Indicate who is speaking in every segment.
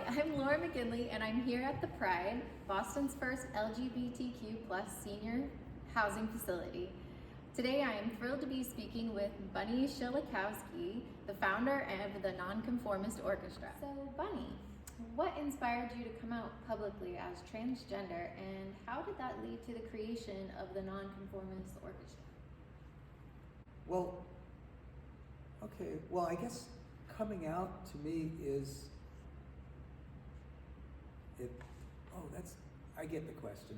Speaker 1: Hi, I'm Laura McGinley, and I'm here at the Pryde, Boston's first LGBTQ+ senior housing facility. Today I am thrilled to be speaking with Bunny Shilakowsky, the founder of the Non-Conformist Orchestra. So Bunny, what inspired you to come out publicly as transgender, and how did that lead to the creation of the Non-Conformist Orchestra?
Speaker 2: Well, I guess coming out to me is, I get the question,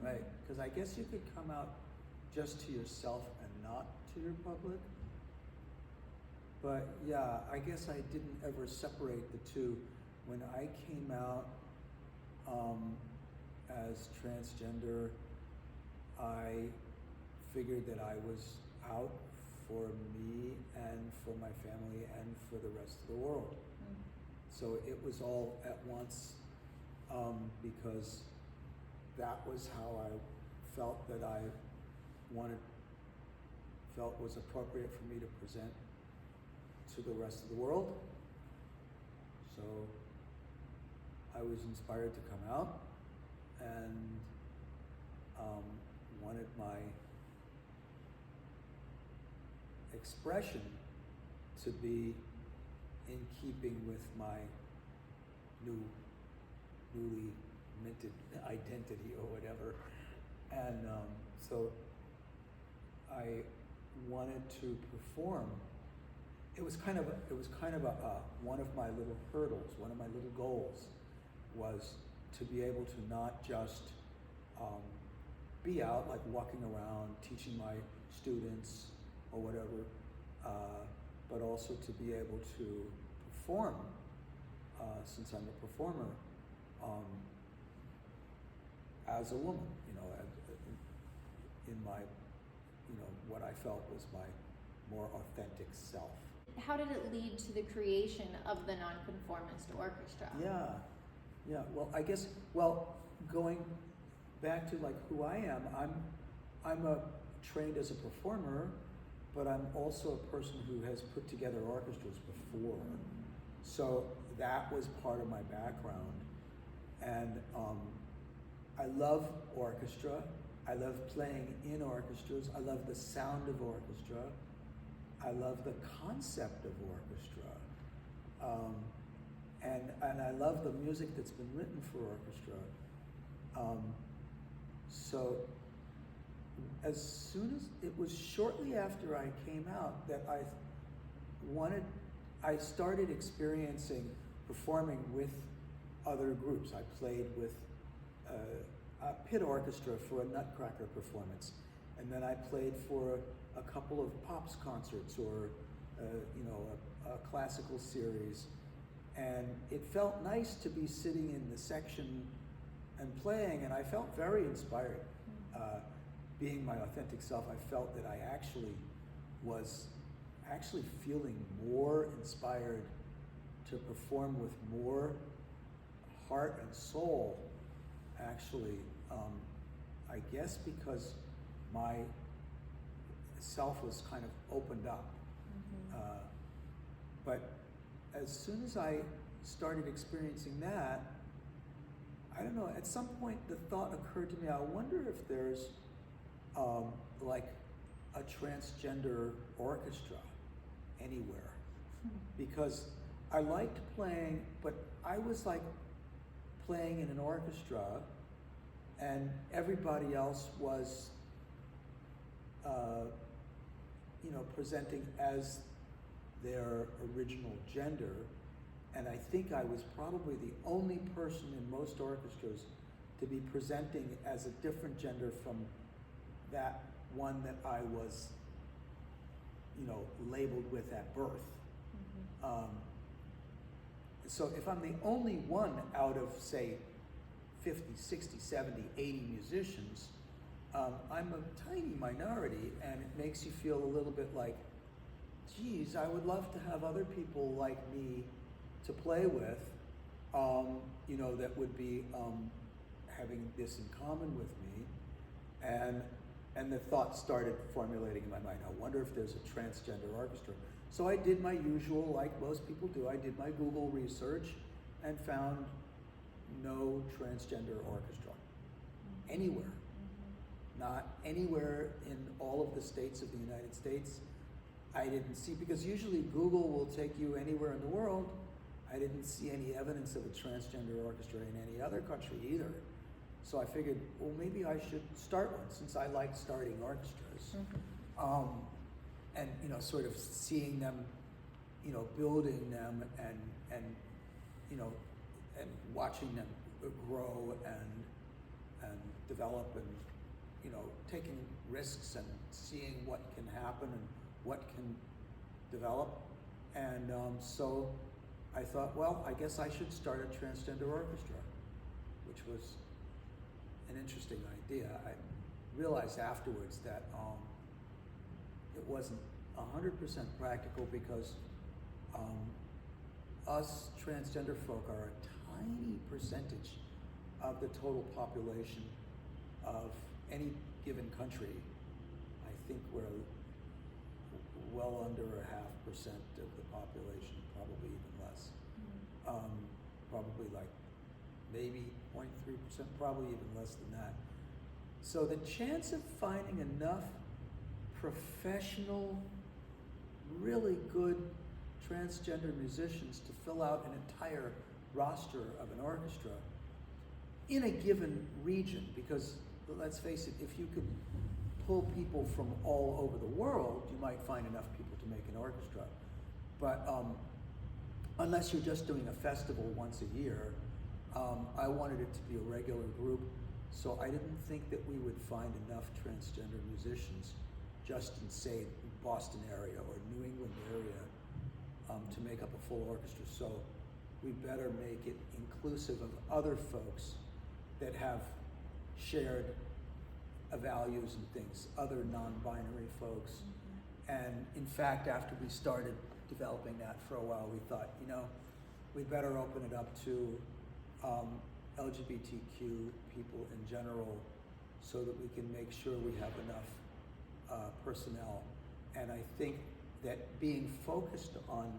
Speaker 2: right? Because I guess you could come out just to yourself and not to your public. But yeah, I guess I didn't ever separate the two. When I came out as transgender, I figured that I was out for me and for my family and for the rest of the world. So it was all at once, because that was how I felt that I felt was appropriate for me to present to the rest of the world. So I was inspired to come out and wanted my expression to be in keeping with my newly minted identity or whatever. And so I wanted to perform. It was kind of one of my little hurdles, one of my little goals was to be able to not just be out, like walking around, teaching my students or whatever, but also to be able to perform, since I'm a performer, as a woman, in my, what I felt was my more authentic self.
Speaker 1: How did it lead to the creation of the Non-Conformist Orchestra?
Speaker 2: Yeah. Well, I guess, going back to like who I am, I'm trained as a performer, but I'm also a person who has put together orchestras before. So that was part of my background. And I love orchestra. I love playing in orchestras. I love the sound of orchestra. I love the concept of orchestra. And I love the music that's been written for orchestra. So as soon as, it was shortly after I came out that I started experiencing performing with other groups. I played with a pit orchestra for a Nutcracker performance, and then I played for a couple of Pops concerts or a classical series, and it felt nice to be sitting in the section and playing, and I felt very inspired. Being my authentic self, I felt that I was feeling more inspired to perform with more heart and soul, actually. I guess because my self was kind of opened up. But as soon as I started experiencing that, I don't know, at some point the thought occurred to me, I wonder if there's like a transgender orchestra anywhere. Because I liked playing, but I was like playing in an orchestra and everybody else was presenting as their original gender, and I think I was probably the only person in most orchestras to be presenting as a different gender from that one that I was labeled with at birth. So if I'm the only one out of, say, 50, 60, 70, 80 musicians, I'm a tiny minority, and it makes you feel a little bit like, geez, I would love to have other people like me to play with, that would be having this in common with me. And the thought started formulating in my mind, I wonder if there's a transgender orchestra. So I did my usual, like most people do, I did my Google research, and found no transgender orchestra anywhere. Not anywhere in all of the states of the United States. I didn't see, because usually Google will take you anywhere in the world. I didn't see any evidence of a transgender orchestra in any other country either. So I figured, well, maybe I should start one, since I like starting orchestras. And sort of seeing them, building them and watching them grow and develop, and taking risks and seeing what can happen and what can develop. And so I thought, well, I guess I should start a transgender orchestra, which was an interesting idea. I realized afterwards that it wasn't 100% practical, because us transgender folk are a tiny percentage of the total population of any given country. I think we're well under 0.5% of the population, probably even less. Probably like maybe 0.3%, probably even less than that. So the chance of finding enough professional, really good transgender musicians to fill out an entire roster of an orchestra in a given region, because let's face it, if you could pull people from all over the world, you might find enough people to make an orchestra. But unless you're just doing a festival once a year, I wanted it to be a regular group, so I didn't think that we would find enough transgender musicians just in, say, Boston area or New England area to make up a full orchestra. So we better make it inclusive of other folks that have shared values and things, other non-binary folks. And in fact, after we started developing that for a while, we thought, we'd better open it up to LGBTQ people in general, so that we can make sure we have enough personnel. And I think that being focused on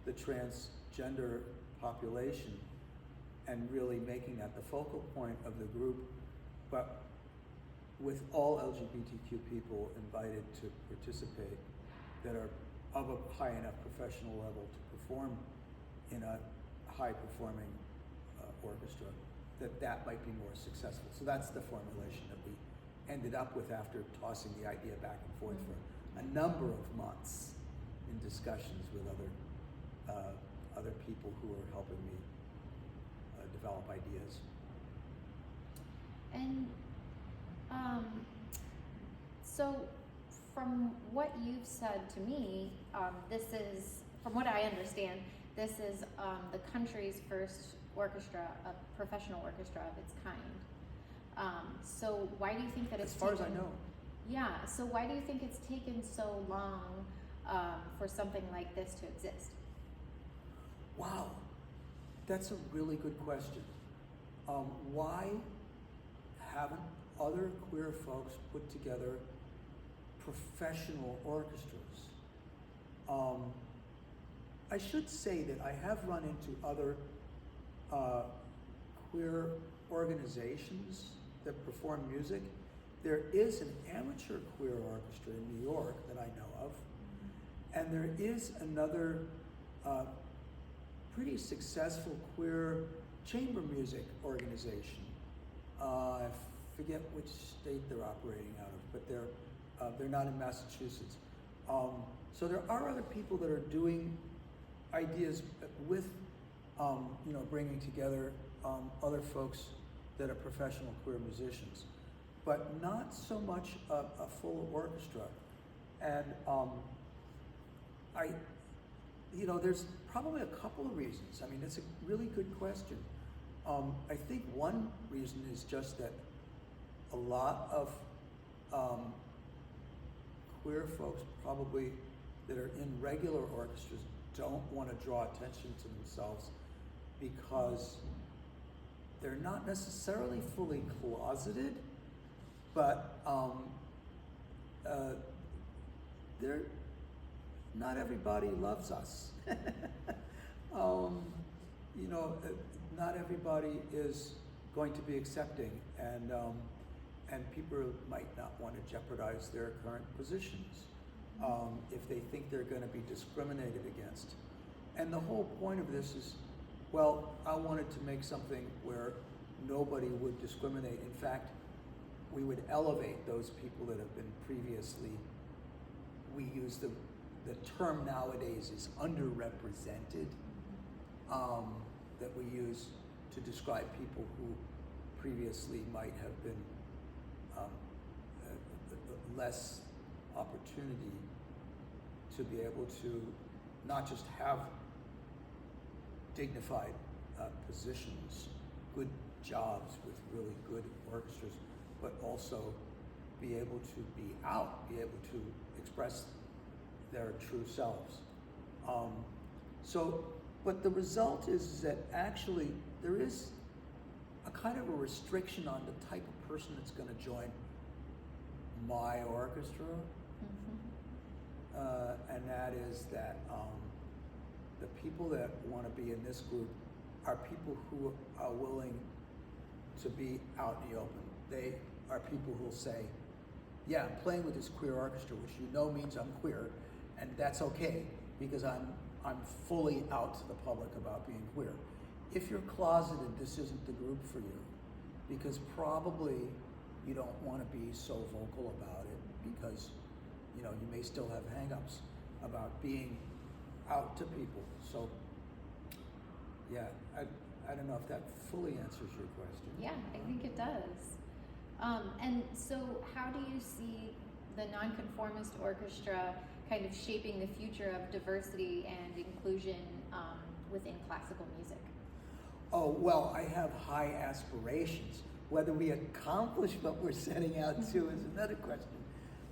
Speaker 2: the transgender population and really making that the focal point of the group, but with all LGBTQ people invited to participate that are of a high enough professional level to perform in a high-performing orchestra, that might be more successful. So that's the formulation that we ended up with after tossing the idea back and forth for a number of months in discussions with other people who are helping me develop ideas.
Speaker 1: And so from what you've said to me, this is, from what I understand, this is the country's first orchestra, a professional orchestra of its kind. So why do you think that it's
Speaker 2: as far as I know?
Speaker 1: Yeah, so why do you think it's taken so long for something like this to exist?
Speaker 2: Wow, that's a really good question. Why haven't other queer folks put together professional orchestras? I should say that I have run into other queer organizations that perform music. There is an amateur queer orchestra in New York that I know of, and there is another pretty successful queer chamber music organization. I forget which state they're operating out of, but they're not in Massachusetts. So there are other people that are doing ideas with, bringing together other folks that are professional queer musicians, but not so much a full orchestra. And there's probably a couple of reasons. I mean, it's a really good question. I think one reason is just that a lot of queer folks probably that are in regular orchestras don't want to draw attention to themselves because they're not necessarily fully closeted, but not everybody loves us. you know, not everybody is going to be accepting, and people might not want to jeopardize their current positions if they think they're going to be discriminated against. And the whole point of this is, well, I wanted to make something where nobody would discriminate. In fact, we would elevate those people that have been previously, we use the term nowadays is underrepresented, that we use to describe people who previously might have been less opportunity to be able to not just have dignified positions, good jobs with really good orchestras, but also be able to be out, be able to express their true selves. But the result is that actually there is a kind of a restriction on the type of person that's going to join my orchestra, and that is that the people that want to be in this group are people who are willing to be out in the open. They are people who will say, yeah, I'm playing with this queer orchestra, which you know means I'm queer, and that's okay, because I'm fully out to the public about being queer. If you're closeted, this isn't the group for you, because probably you don't want to be so vocal about it, because you know you may still have hang-ups about being out to people. So yeah, I don't know if that fully answers your question.
Speaker 1: Yeah, I think it does. And so how do you see the Non-Conformist Orchestra kind of shaping the future of diversity and inclusion within classical music?
Speaker 2: Oh, well, I have high aspirations. Whether we accomplish what we're setting out to is another question.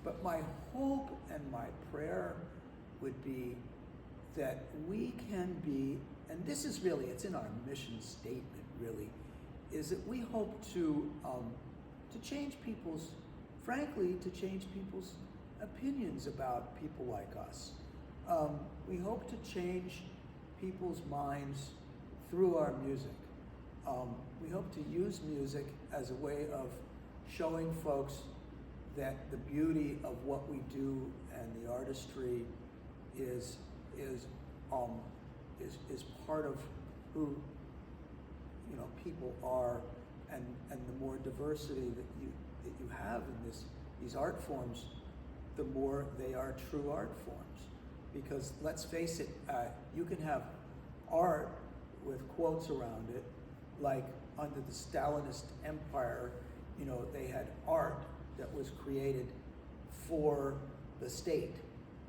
Speaker 2: But my hope and my prayer would be that we can be, and this is really, it's in our mission statement really, is that we hope to change people's, frankly, to change people's opinions about people like us. We hope to change people's minds through our music. We hope to use music as a way of showing folks that the beauty of what we do and the artistry is part of who, you know, people are, and the more diversity that you have in these art forms, the more they are true art forms. Because let's face it, you can have art with quotes around it, like under the Stalinist Empire, you know, they had art that was created for the state,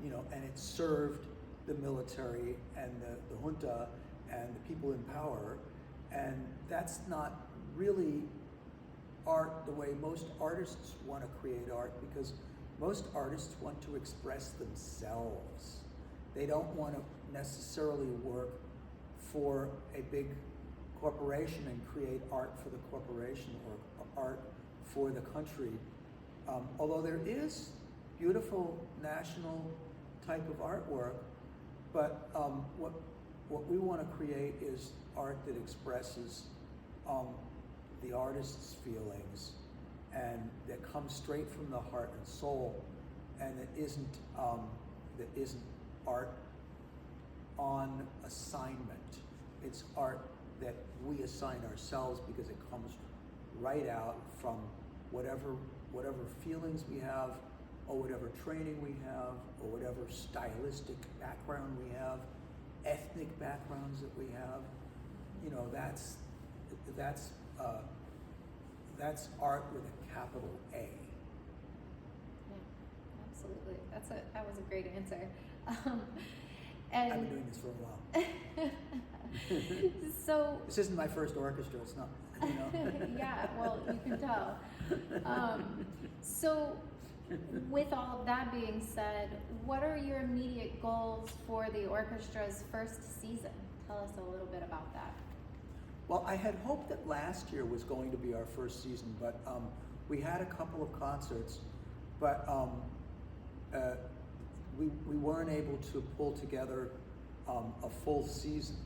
Speaker 2: you know, and it served the military and the junta and the people in power, and that's not really art the way most artists want to create art, because most artists want to express themselves. They don't want to necessarily work for a big corporation and create art for the corporation or art for the country. Although there is beautiful national type of artwork, but what we want to create is art that expresses the artist's feelings, and that comes straight from the heart and soul, and that isn't art on assignment. It's art that we assign ourselves because it comes right out from whatever feelings we have, or whatever training we have, or whatever stylistic background we have, ethnic backgrounds that we have. You know, that's art with a capital A.
Speaker 1: Yeah, absolutely. That was a great answer. And
Speaker 2: I've been doing this for a while.
Speaker 1: So
Speaker 2: this isn't my first orchestra. It's not, you know.
Speaker 1: Yeah, well, you can tell. So with all of that being said, what are your immediate goals for the orchestra's first season? Tell us a little bit about that.
Speaker 2: Well, I had hoped that last year was going to be our first season, but we had a couple of concerts, but we weren't able to pull together a full season.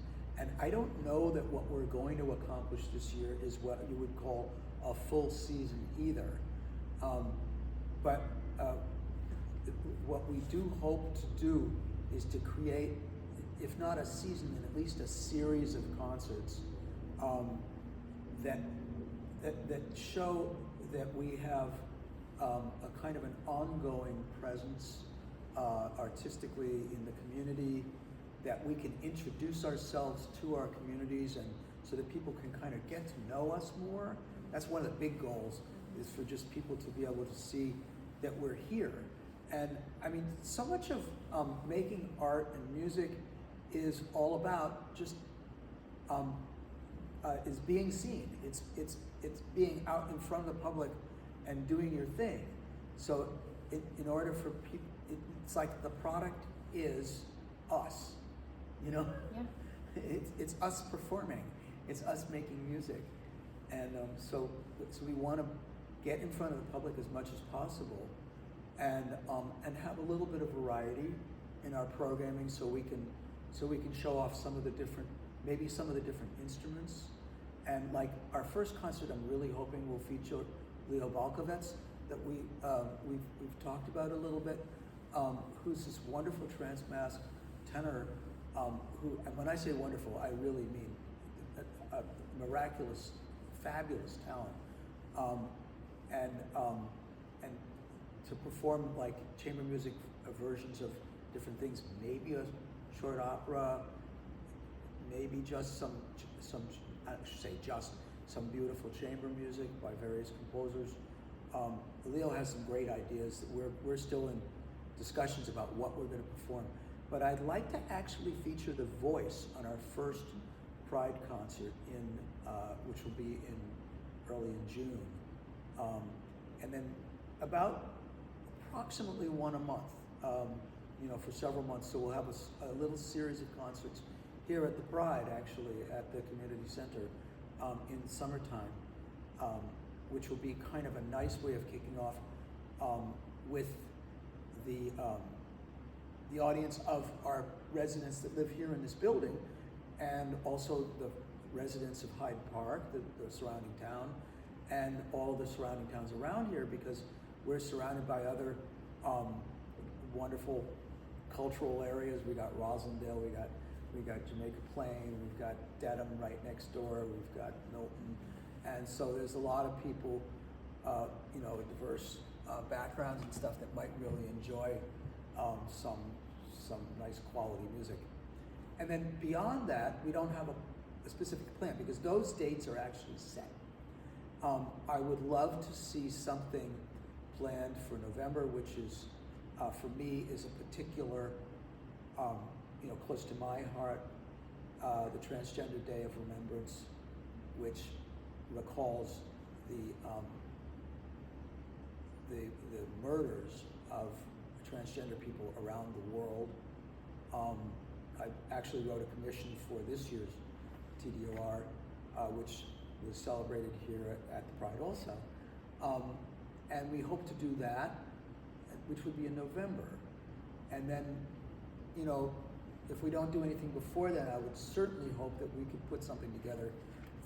Speaker 2: And I don't know that what we're going to accomplish this year is what you would call a full season either. But what we do hope to do is to create, if not a season, then at least a series of concerts that show that we have a kind of an ongoing presence artistically in the community, that we can introduce ourselves to our communities, and so that people can kind of get to know us more. That's one of the big goals, is for just people to be able to see that we're here. And I mean, so much of making art and music is all about just is being seen. It's being out in front of the public and doing your thing. So in order for people, it's like the product is us, you know?
Speaker 1: Yeah.
Speaker 2: It's us performing. It's us making music. And so we want to get in front of the public as much as possible, and have a little bit of variety in our programming, so we can show off some of the different instruments. And like our first concert, I'm really hoping will feature Leo Balkovets, that we've talked about a little bit, who's this wonderful trans-mass tenor, who, and when I say wonderful, I really mean a miraculous, fabulous talent, and to perform like chamber music versions of different things, maybe a short opera, maybe just some I should say just some beautiful chamber music by various composers. Leo has some great ideas. We're still in discussions about what we're going to perform, but I'd like to actually feature the voice on our first Pryde concert which will be early in June, and then about approximately one a month, for several months. So we'll have a little series of concerts here at the Pryde, actually, at the community center in summertime, which will be kind of a nice way of kicking off with the audience of our residents that live here in this building, and also the residents of Hyde Park, the surrounding town, and all the surrounding towns around here, because we're surrounded by other wonderful cultural areas. We got Rosendale, we got Jamaica Plain, we've got Dedham right next door, we've got Milton, and so there's a lot of people, diverse backgrounds and stuff that might really enjoy some nice quality music. And then beyond that, we don't have a specific plan, because those dates are actually set. I would love to see something planned for November, which is, for me, is a particular, close to my heart, the Transgender Day of Remembrance, which recalls the murders of transgender people around the world. I actually wrote a commission for this year's TDOR, which was celebrated here at the Pryde also. And we hope to do that, which would be in November. And then, if we don't do anything before that, I would certainly hope that we could put something together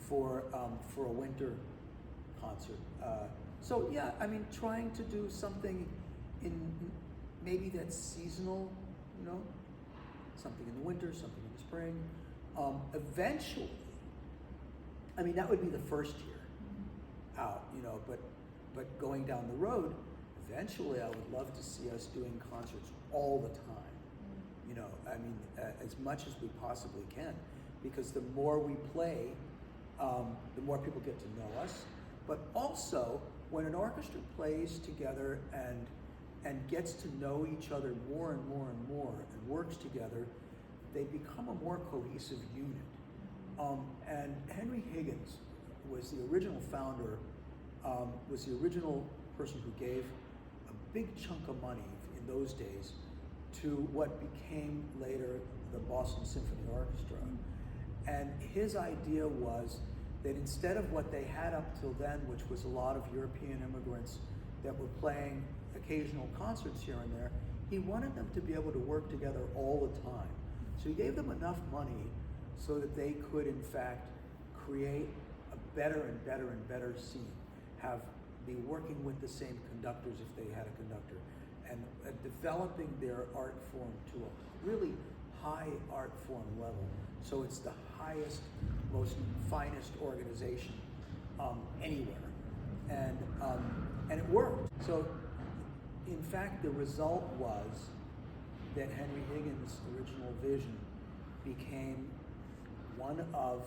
Speaker 2: for a winter concert. So yeah, I mean, trying to do something in maybe that's seasonal, something in the winter, something in the spring. Eventually, I mean, that would be the first year out, but going down the road, eventually I would love to see us doing concerts all the time. As much as we possibly can, because the more we play, the more people get to know us. But also, when an orchestra plays together and gets to know each other more and more and more, and works together, they become a more cohesive unit. And Henry Higgins was the original founder, was the original person who gave a big chunk of money in those days to what became later the Boston Symphony Orchestra. And his idea was that instead of what they had up till then, which was a lot of European immigrants that were playing occasional concerts here and there, he wanted them to be able to work together all the time. So he gave them enough money so that they could in fact create a better and better and better scene, be working with the same conductors if they had a conductor, and developing their art form to a really high art form level. So it's the highest, most finest organization anywhere, and it worked. So in fact, the result was that Henry Higgins' original vision became one of,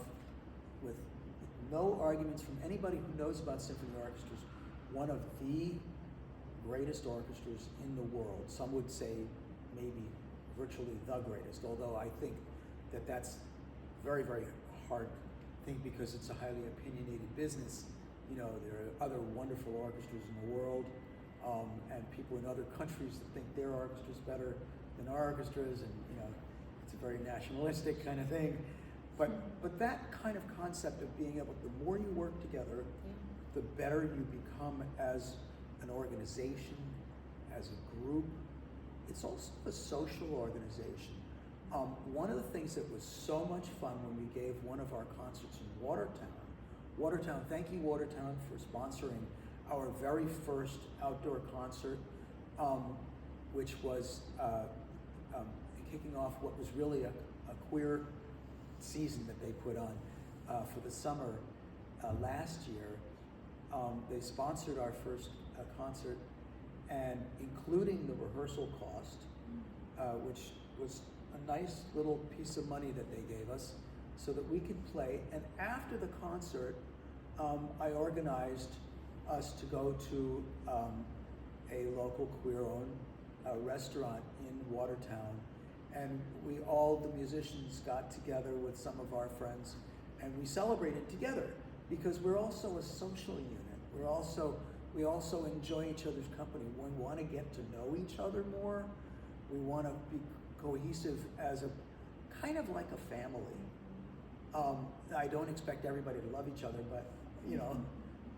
Speaker 2: with no arguments from anybody who knows about symphony orchestras, one of the greatest orchestras in the world. Some would say maybe virtually the greatest, although I think that that's very, very hard thing because it's a highly opinionated business. You know, there are other wonderful orchestras in the world, and people in other countries that think their orchestra's better than our orchestras, and you know, it's a very nationalistic kind of thing. But that kind of concept of being able, the more you work together, the better you become as an organization, as a group. It's also a social organization. One of the things that was so much fun when we gave one of our concerts in Watertown, thank you Watertown for sponsoring our very first outdoor concert, which was kicking off what was really a queer season that they put on for the summer last year. They sponsored our first concert, and including the rehearsal cost, which was a nice little piece of money that they gave us so that we could play. And after the concert, I organized us to go to a local queer-owned restaurant in Watertown, and the musicians got together with some of our friends, and we celebrated together because we're also a social unit. We also enjoy each other's company. We want to get to know each other more. We want to be cohesive as a kind of like a family. I don't expect everybody to love each other, but you know,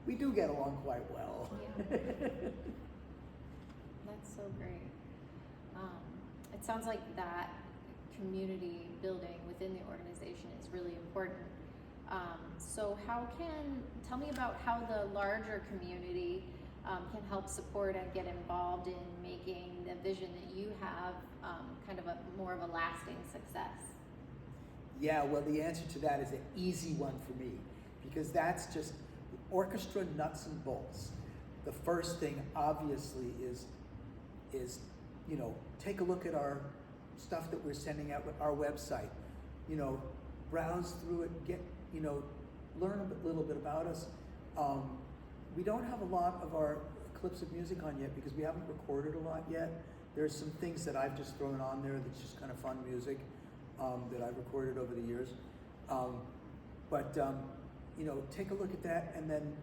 Speaker 2: we do get along quite well.
Speaker 1: Yeah. That's so great. It sounds like that community building within the organization is really important. So tell me about how the larger community can help support and get involved in making the vision that you have kind of more of a lasting success.
Speaker 2: Yeah, well, the answer to that is an easy one for me, because that's just orchestra nuts and bolts. The first thing, obviously, is you know, take a look at our stuff that we're sending out with our website. You know, browse through it, learn a little bit about us. We don't have a lot of our clips of music on yet because we haven't recorded a lot yet. There's some things that I've just thrown on there that's just kind of fun music that I've recorded over the years. You know, take a look at that, and then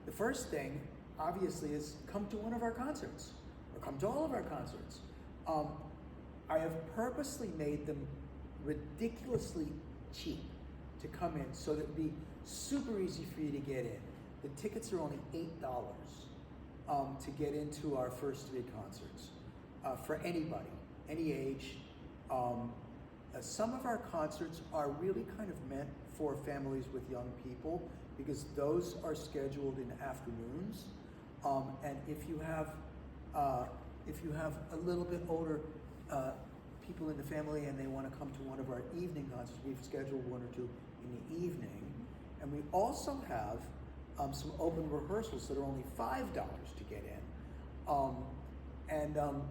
Speaker 2: the first thing, obviously, is come to one of our concerts, or come to all of our concerts. I have purposely made them ridiculously cheap to come in so that it would be super easy for you to get in. The tickets are only $8 to get into our first 3 concerts for anybody, any age. Some of our concerts are really kind of meant for families with young people because those are scheduled in afternoons. And if you have a little bit older people in the family and they want to come to one of our evening concerts, we've scheduled 1 or 2 in the evening. And we also have some open rehearsals that are only $5 to get in.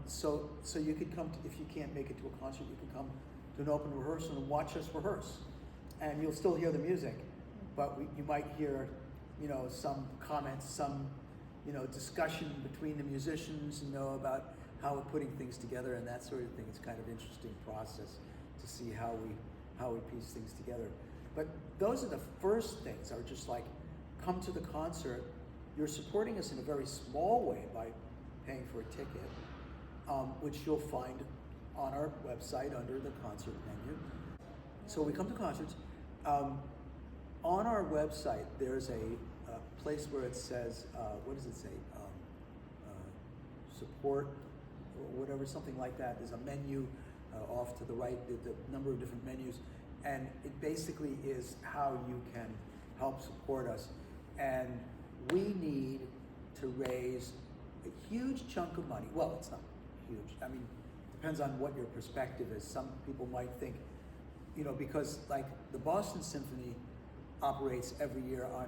Speaker 2: So you could come if you can't make it to a concert, you can come to an open rehearsal and watch us rehearse. And you'll still hear the music, but you might hear, you know, some comments, some, you know, discussion between the musicians, you know, about how we're putting things together and that sort of thing. It's kind of interesting process to see how we piece things together. But those are the first things, are just like, come to the concert. You're supporting us in a very small way by paying for a ticket, which you'll find on our website under the concert menu. So we come to concerts. On our website, there's a place where it says, what does it say? Support, or whatever, something like that. There's a menu off to the right, the number of different menus. And it basically is how you can help support us. And we need to raise a huge chunk of money. Well, it's not huge. I mean, depends on what your perspective is. Some people might think, because like the Boston Symphony operates every year on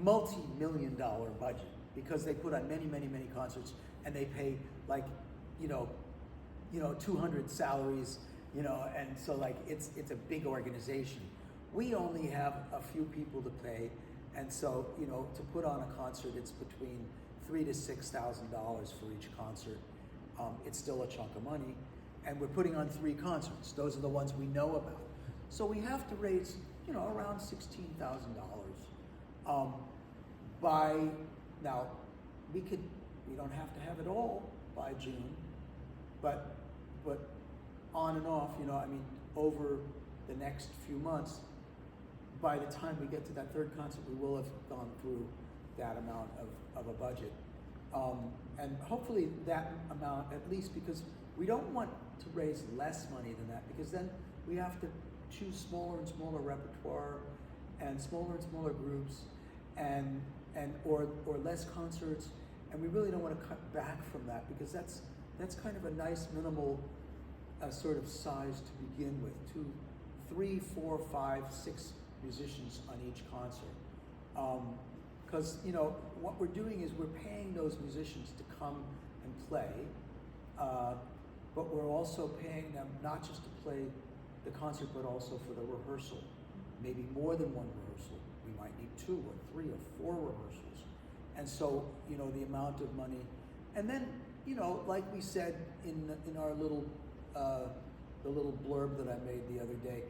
Speaker 2: multi-million-dollar budget because they put on many, many, many concerts, and they pay like, 200 salaries, and so like it's a big organization. We only have a few people to pay, and so to put on a concert, it's between $3,000 to $6,000 for each concert. It's still a chunk of money, and we're putting on 3 concerts. Those are the ones we know about. So we have to raise, around $16,000. By now, we don't have to have it all by June, but on and off, over the next few months, by the time we get to that 3rd concert, we will have gone through that amount of a budget. And hopefully that amount, at least, because we don't want to raise less money than that, because then we have to choose smaller and smaller repertoire and smaller groups or less concerts, and we really don't want to cut back from that, because that's kind of a nice minimal sort of size to begin with. 2, 3, 4, 5, 6 musicians on each concert. Because what we're doing is we're paying those musicians to come and play, but we're also paying them not just to play the concert, but also for the rehearsal. Maybe more than one rehearsal. We might need 2 or 3 or 4 rehearsals. And so, the amount of money. And then, like we said in our little, the little blurb that I made the other day,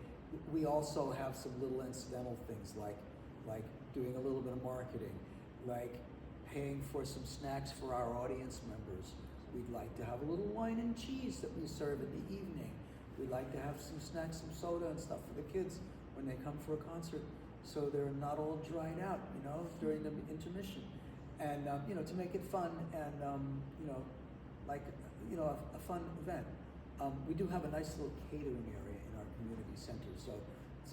Speaker 2: we also have some little incidental things like doing a little bit of marketing, like paying for some snacks for our audience members. We'd like to have a little wine and cheese that we serve in the evening. We'd like to have some snacks, some soda and stuff for the kids when they come for a concert, so they're not all dried out, during the intermission. And, to make it fun and, a fun event. We do have a nice little catering area in our community center, so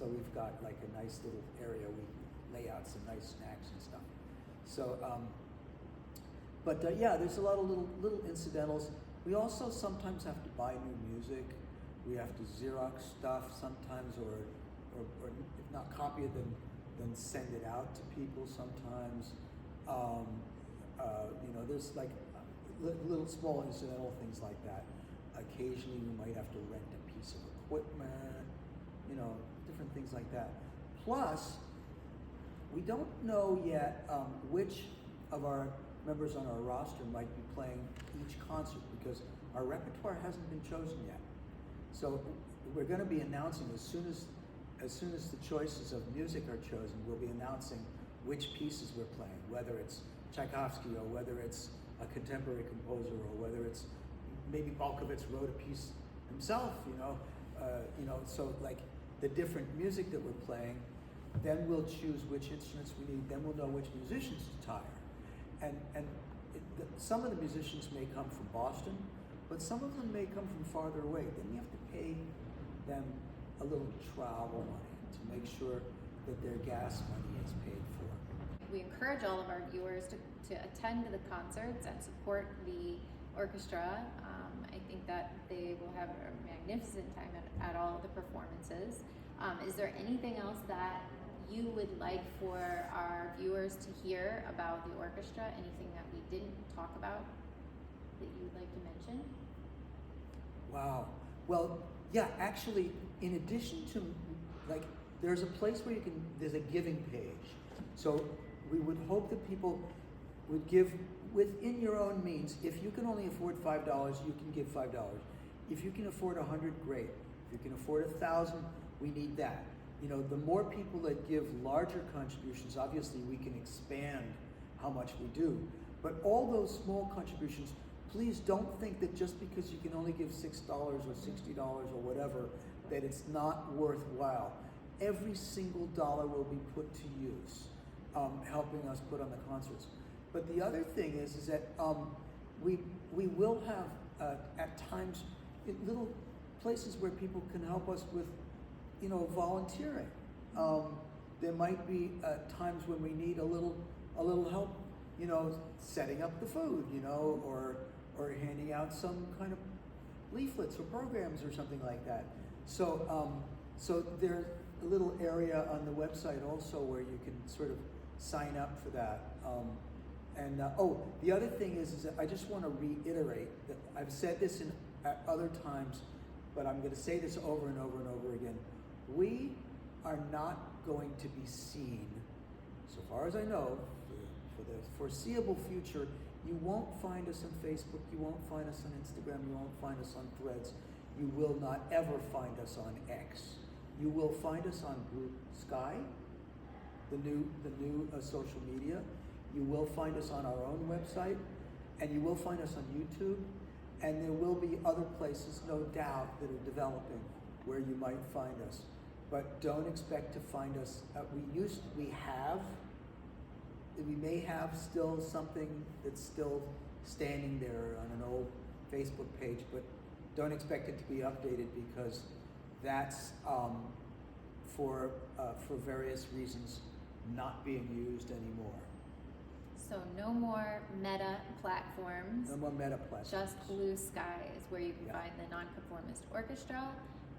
Speaker 2: we've got like a nice little area we lay out some nice snacks and stuff. So, yeah, there's a lot of little incidentals. We also sometimes have to buy new music. We have to Xerox stuff sometimes, or if not copy it, then send it out to people sometimes. There's like little small incidental things like that. Occasionally we might have to rent a piece of equipment, different things like that. Plus, we don't know yet which of our members on our roster might be playing each concert, because our repertoire hasn't been chosen yet. So we're going to be announcing as soon as the choices of music are chosen, we'll be announcing which pieces we're playing, whether it's Tchaikovsky or whether it's a contemporary composer or whether it's maybe Balkovitz wrote a piece himself, so like the different music that we're playing. Then we'll choose which instruments we need. Then we'll know which musicians to hire. And some of the musicians may come from Boston, but some of them may come from farther away. Then you have to pay them a little travel money to make sure that their gas money is paid for.
Speaker 1: We encourage all of our viewers to attend the concerts and support the orchestra. I think that they will have a magnificent time at all of the performances. Is there anything else that you would like for our viewers to hear about the orchestra? Anything that we didn't talk about that you would like to mention?
Speaker 2: Wow. Well, yeah, actually, in addition to, like, there's a place where there's a giving page. So we would hope that people would give within your own means. If you can only afford $5, you can give $5. If you can afford 100, great. If you can afford 1,000, we need that. The more people that give larger contributions, obviously we can expand how much we do. But all those small contributions, please don't think that just because you can only give $6 or $60 or whatever, that it's not worthwhile. Every single dollar will be put to use, helping us put on the concerts. But the other thing is that we will have at times little places where people can help us with volunteering. There might be times when we need a little help, setting up the food, or handing out some kind of leaflets or programs or something like that. So there's a little area on the website also where you can sort of sign up for that. The other thing is that I just want to reiterate that I've said this at other times, but I'm going to say this over and over and over again. We are not going to be seen, so far as I know, for the foreseeable future. You won't find us on Facebook, you won't find us on Instagram, you won't find us on Threads, you will not ever find us on X. You will find us on Group Sky, the new social media. You will find us on our own website, and you will find us on YouTube, and there will be other places, no doubt, that are developing where you might find us. But don't expect to find us. We may have still something that's still standing there on an old Facebook page, but don't expect it to be updated because that's for various reasons not being used anymore.
Speaker 1: So no more meta platforms.
Speaker 2: No more meta platforms.
Speaker 1: Just Blue Sky is where you can
Speaker 2: Yeah.
Speaker 1: find the Non-Conformist Orchestra,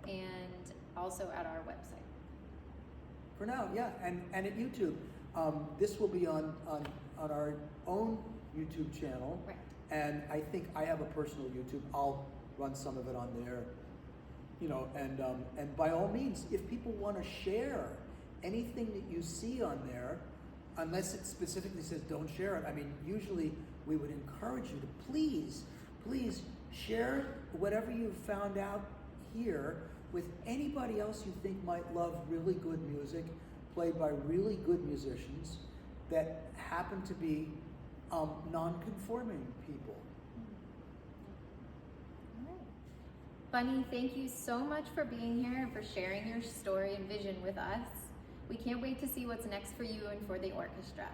Speaker 1: and also at our website.
Speaker 2: For now, yeah, and at YouTube. This will be on our own YouTube channel.
Speaker 1: Right.
Speaker 2: And I think I have a personal YouTube. I'll run some of it on there. And by all means, if people want to share anything that you see on there, unless it specifically says don't share it, I mean, usually we would encourage you to please share whatever you've found out here with anybody else you think might love really good music, played by really good musicians that happen to be non-conforming people.
Speaker 1: All right. Bunny, thank you so much for being here and for sharing your story and vision with us. We can't wait to see what's next for you and for the orchestra.